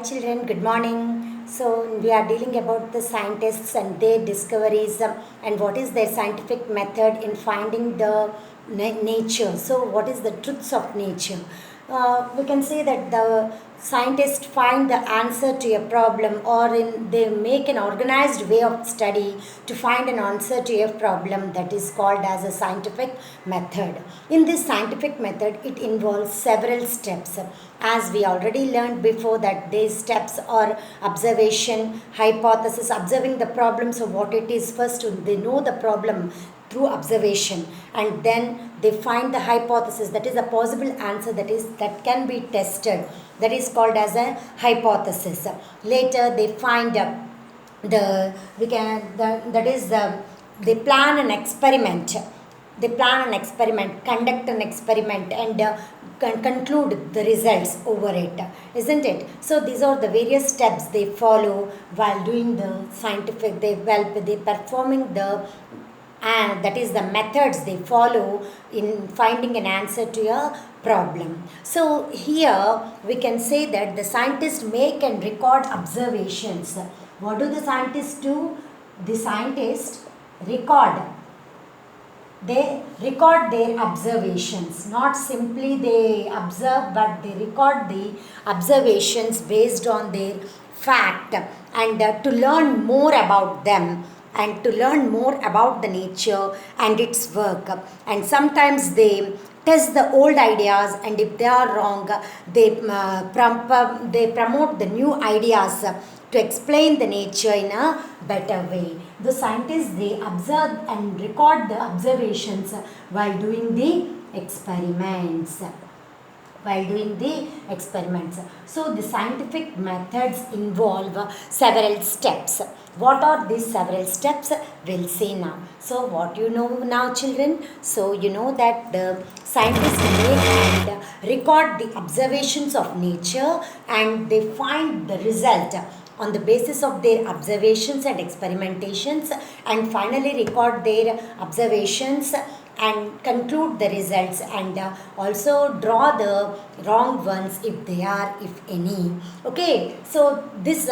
Children, good morning. So we are dealing about the scientists and their discoveries and what is their scientific method in finding the nature. So what is the truths of nature? We can say that the scientists find the answer to a problem, or they make an organized way of study to find an answer to a problem, that is called as a scientific method. In this scientific method, it involves several steps. As we already learned before, that these steps are observation, hypothesis, observing the problem. So what it is, first they know the problem through observation, and then they find the hypothesis, that is a possible answer, that can be tested, that is called as a hypothesis. Later they find the we can the, that is they plan an experiment, conduct an experiment, and conclude the results over it, isn't it? So these are the various steps they follow while doing the scientific, they performing the, and that is the methods they follow in finding an answer to a problem. So here we can say that the scientists make and record observations. What do the scientists do? The scientists record, they record their observations. Not simply they observe, but they record the observations based on their fact, and to learn more about them, and to learn more about the nature and its work. And sometimes they test the old ideas, and if they are wrong, they promote the new ideas to explain the nature in a better way. The scientists, they observe and record the observations while doing the experiments. So the scientific methods involve several steps. What are these several steps? We'll see now. So what you know now, children? So you know that the scientists make and record the observations of nature, and they find the result on the basis of their observations and experimentations, and finally record their observations and conclude the results, and also draw the wrong ones if they are, if any. Okay, so this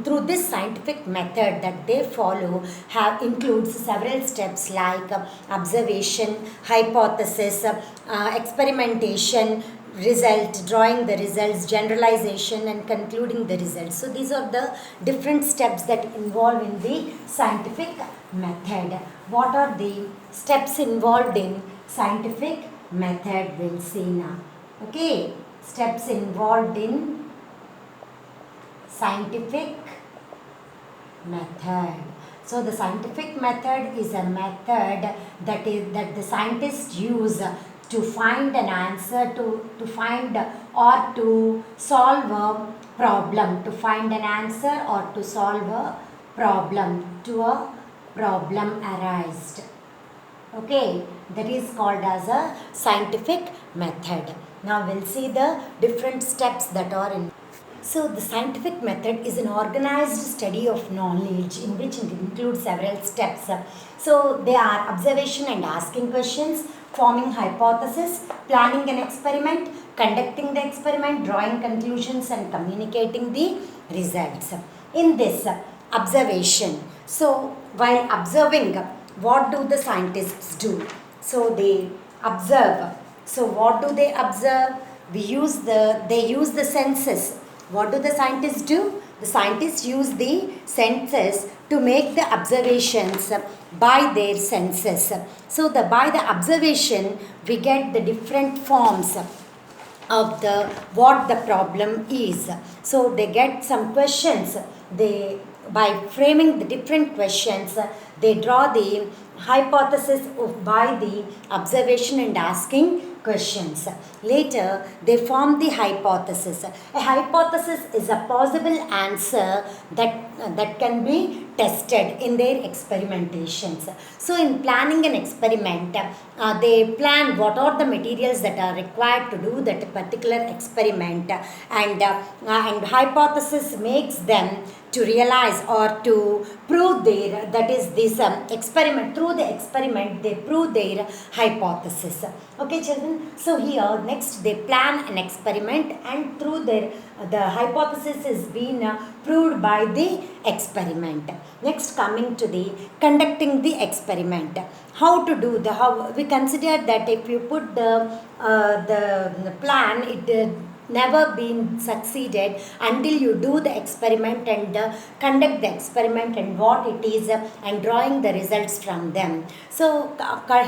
through this scientific method that they follow have includes several steps like observation, hypothesis, experimentation, result, drawing the results, generalization, and concluding the results. So these are the different steps that involve in the scientific method. What are the steps involved in scientific method? We'll see now. Okay, steps involved in scientific method. So the scientific method is a method that the scientists use to find an answer, to find or to solve a problem, to find an answer or to solve a problem, to a problem arised. Okay, that is called as a scientific method. Now we'll see the different steps that are in. So the scientific method is an organized study of knowledge in which it includes several steps. So they are observation and asking questions, forming hypothesis, planning an experiment, conducting the experiment, drawing conclusions, and communicating the results. In this observation, so while observing, what do the scientists do? So they observe. So what do they observe? They use the senses. What do the scientists do? The scientists use the senses to make the observations by their senses. So by the observation, we get the different forms of the what the problem is. So they get some questions. By framing the different questions, they draw the hypothesis by the observation and asking questions. Later, they form the hypothesis. A hypothesis is a possible answer that can be tested in their experimentations. So in planning an experiment, they plan what are the materials that are required to do that particular experiment, and hypothesis makes them to realize or to prove their, that is this experiment, through the experiment they prove their hypothesis. Okay children, so here next they plan an experiment, and through their the hypothesis is being proved by the experiment. Next, coming to the conducting the experiment, how to do the, how we consider that if you put the plan, it never been succeeded until you do the experiment and conduct the experiment and what it is and drawing the results from them. So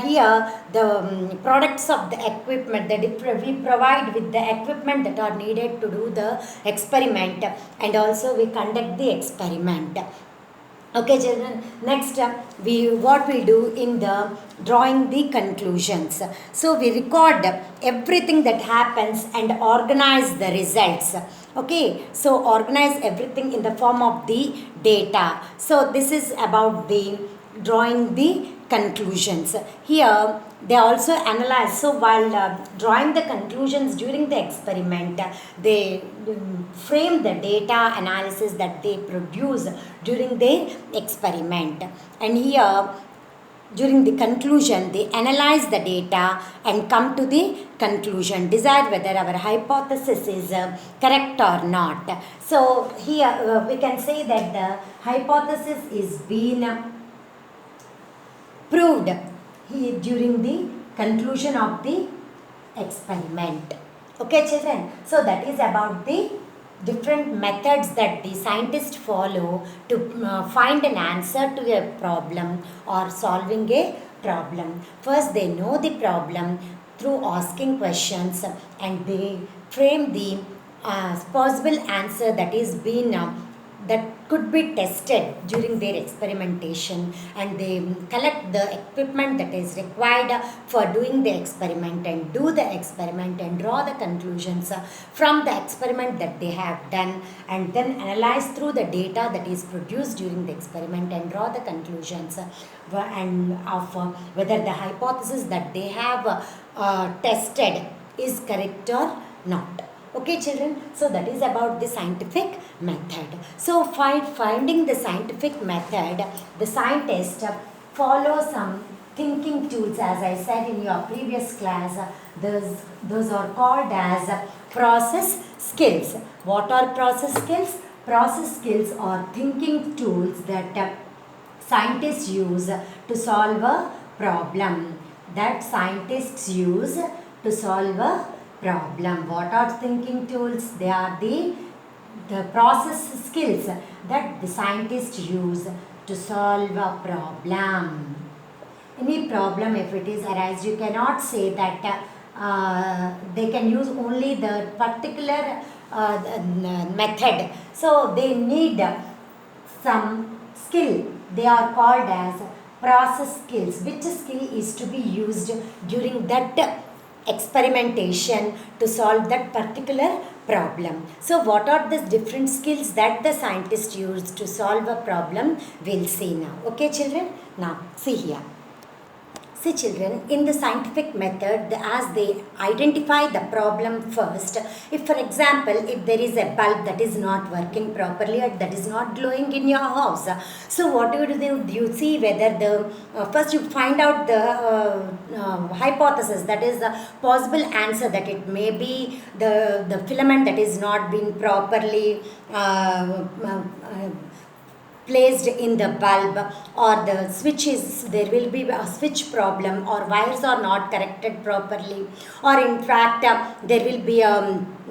here the products of the equipment that we provide with the equipment that are needed to do the experiment, and also we conduct the experiment. Okay children, next we what we do in the drawing the conclusions. So we record everything that happens and organize the results. Okay, so organize everything in the form of the data. So this is about the drawing the conclusions. Here they also analyze. So while drawing the conclusions during the experiment, they frame the data analysis that they produce during the experiment. And here during the conclusion they analyze the data and come to the conclusion, decide whether our hypothesis is correct or not. So here we can say that the hypothesis is being proved during the conclusion of the experiment. Okay children, so that is about the different methods that the scientists follow to find an answer to a problem or solving a problem. First they know the problem through asking questions, and they frame the possible answer that is being that could be tested during their experimentation, and they collect the equipment that is required for doing the experiment and do the experiment and draw the conclusions from the experiment that they have done, and then analyze through the data that is produced during the experiment and draw the conclusions and of whether the hypothesis that they have tested is correct or not. Okay children, so that is about the scientific method. So finding the scientific method, the scientist follow some thinking tools. As I said in your previous class, those are called as process skills. What are process skills? Process skills are thinking tools that scientists use to solve a problem. That scientists use to solve a problem. What are thinking tools? They are the process skills that the scientists use to solve a problem. Any problem, if it is arise, you cannot say that they can use only the particular method. So they need some skill. They are called as process skills. Which skill is to be used during that experimentation to solve that particular problem. So what are the different skills that the scientists use to solve a problem? We'll see now. Okay children, now see here. See children, in the scientific method, as they identify the problem first, if for example, if there is a bulb that is not working properly or that is not glowing in your house, so what do? You see whether the, first you find out the hypothesis, that is the possible answer, that it may be the filament that is not being properly placed in the bulb, or the switches, there will be a switch problem, or wires are not connected properly, or in fact there will be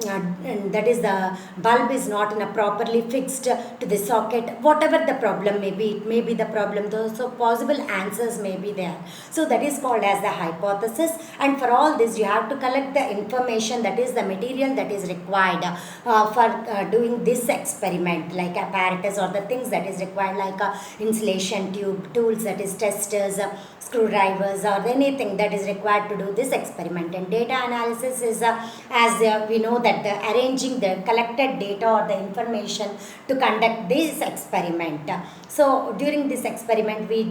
that is the bulb is not in a properly fixed to the socket. Whatever the problem may be, it may be the problem, so possible answers may be there. So that is called as the hypothesis, and for all this you have to collect the information, that is the material that is required for doing this experiment, like apparatus or the things that is required, like insulation tube, tools, that is testers, screwdrivers, or anything that is required to do this experiment. And data analysis is as we know that the arranging the collected data or the information to conduct this experiment. So during this experiment we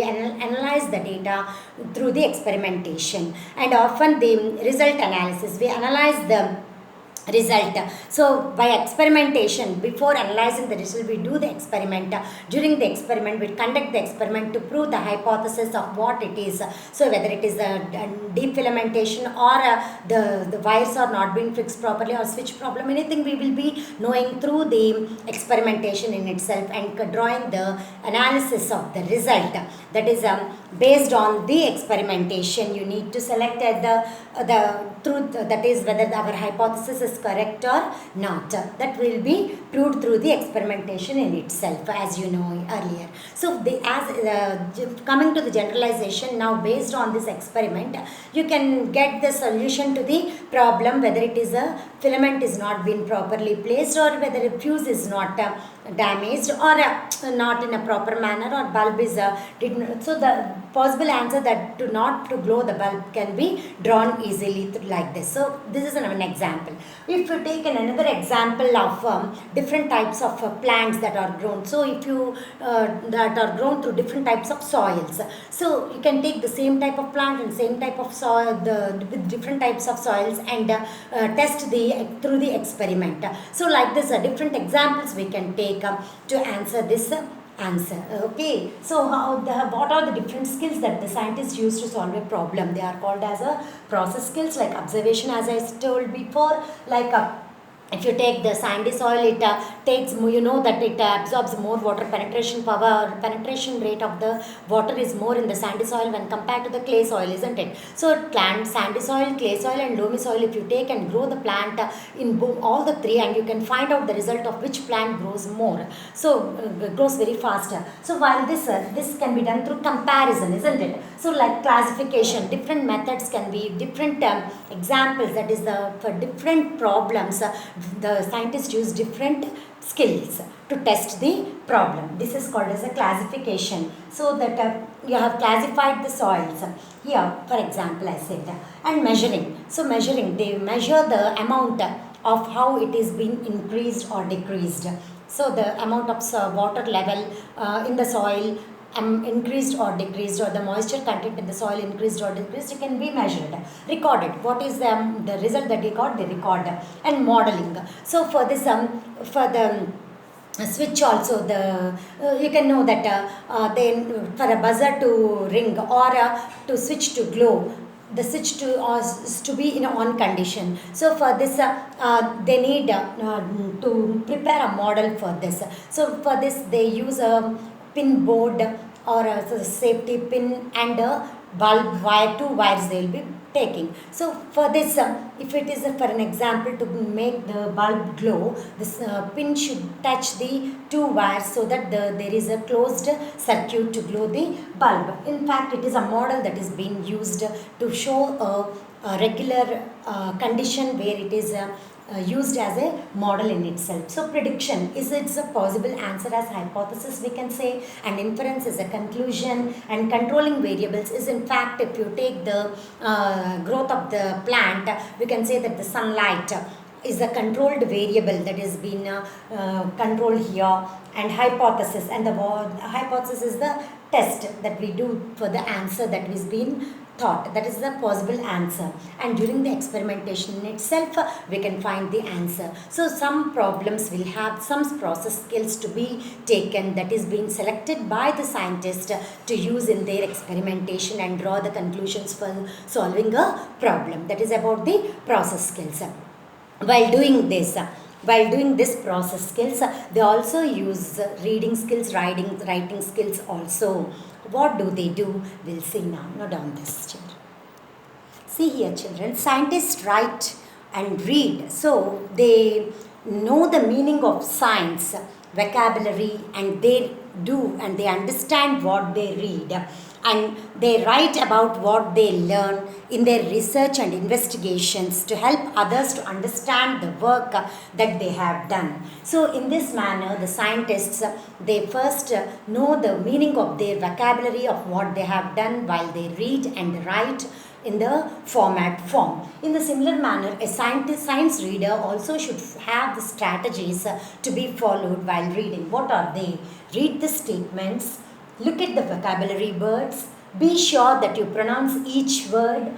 analyze the data through the experimentation, and often the result analysis, we analyze the result. So by experimentation, before analyzing the result, we do the experiment. During the experiment, we conduct the experiment to prove the hypothesis of what it is. So whether it is a defilamentation, or the wires are not being fixed properly, or switch problem, anything we will be knowing through the experimentation in itself, and drawing the analysis of the result. That is based on the experimentation. You need to select the truth, that is whether our hypothesis is correct or not. That will be proved through the experimentation in itself, as you know earlier. So coming to the generalization, now based on this experiment, you can get the solution to the problem, whether it is a filament is not been properly placed, or whether a fuse is not damaged, or not in a proper manner, or bulb is so the possible answer that to glow the bulb can be drawn easily like this. So this is an example. If you take another example of different types of plants that are grown, so if you that are grown through different types of soils, so you can take the same type of plant and same type of soil with different types of soils, and test through the experiment. So like this, different examples we can take to answer this answer. Okay, so what are the different skills that the scientists use to solve a problem? They are called as a process skills, like observation, as I told before. Like if you take the sandy soil, it takes, you know that it absorbs more water. Penetration rate of the water is more in the sandy soil when compared to the clay soil, isn't it? So plant sandy soil, clay soil, and loamy soil, if you take and grow the plant in all the three, and you can find out the result of which plant grows more, so grows very faster. So while this can be done through comparison, isn't it? So like classification, different methods can be different examples, that is for different problems. The scientists use different skills to test the problem. This is called as a classification. So that you have classified the soils. Here, for example, I said, and measuring. So measuring, they measure the amount of how it is being increased or decreased. So the amount of water level in the soil increased or decreased, or the moisture content in the soil increased or decreased, it can be measured. Recorded, what is the result that they got, they record. And modeling, so for this for the switch also, you can know that then for a buzzer to ring, or to switch to glow, the switch to be in on condition. So for this they need to prepare a model for this. So for this they use a pin board, or a safety pin, and a bulb wire, two wires they will be taking. So for this, if it is for an example to make the bulb glow, this pin should touch the two wires, so that there is a closed circuit to glow the bulb. In fact, it is a model that is being used to show a regular condition where it is used as a model in itself. So prediction is it's a possible answer as hypothesis, we can say, and inference is a conclusion, and controlling variables is, in fact, if you take the growth of the plant, we can say that the sunlight is a controlled variable that is being controlled here. And hypothesis, and the hypothesis is the test that we do for the answer that is being thought, that is the possible answer. And during the experimentation in itself, we can find the answer. So some problems will have some process skills to be taken, that is being selected by the scientist to use in their experimentation and draw the conclusions for solving a problem. That is about the process skills. While doing this process skills, they also use reading skills, writing skills also. What do they do? We'll see now. Note down this, children. See here, children. Scientists write and read. So they know the meaning of science, vocabulary, and they do and they understand what they read. And they write about what they learn in their research and investigations to help others to understand the work that they have done. So in this manner, the scientists, they first know the meaning of their vocabulary of what they have done while they read and write in the form. In the similar manner, a science reader also should have the strategies to be followed while reading. What are they? Read the statements. Look at the vocabulary words. Be sure that you pronounce each word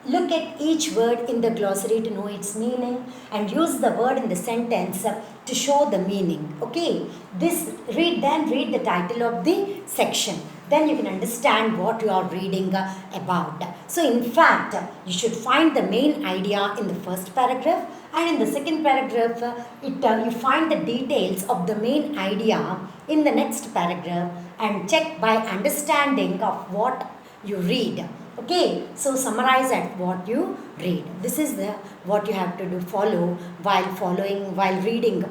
look at each word in the glossary to know its meaning and use the word in the sentence to show the meaning. Okay, this read the title of the section. Then you can understand what you are reading about. So in fact, you should find the main idea in the first paragraph, and in the second paragraph, you find the details of the main idea in the next paragraph and check by understanding of what you read. Okay, so summarize at what you read. This is the what you have to do follow while reading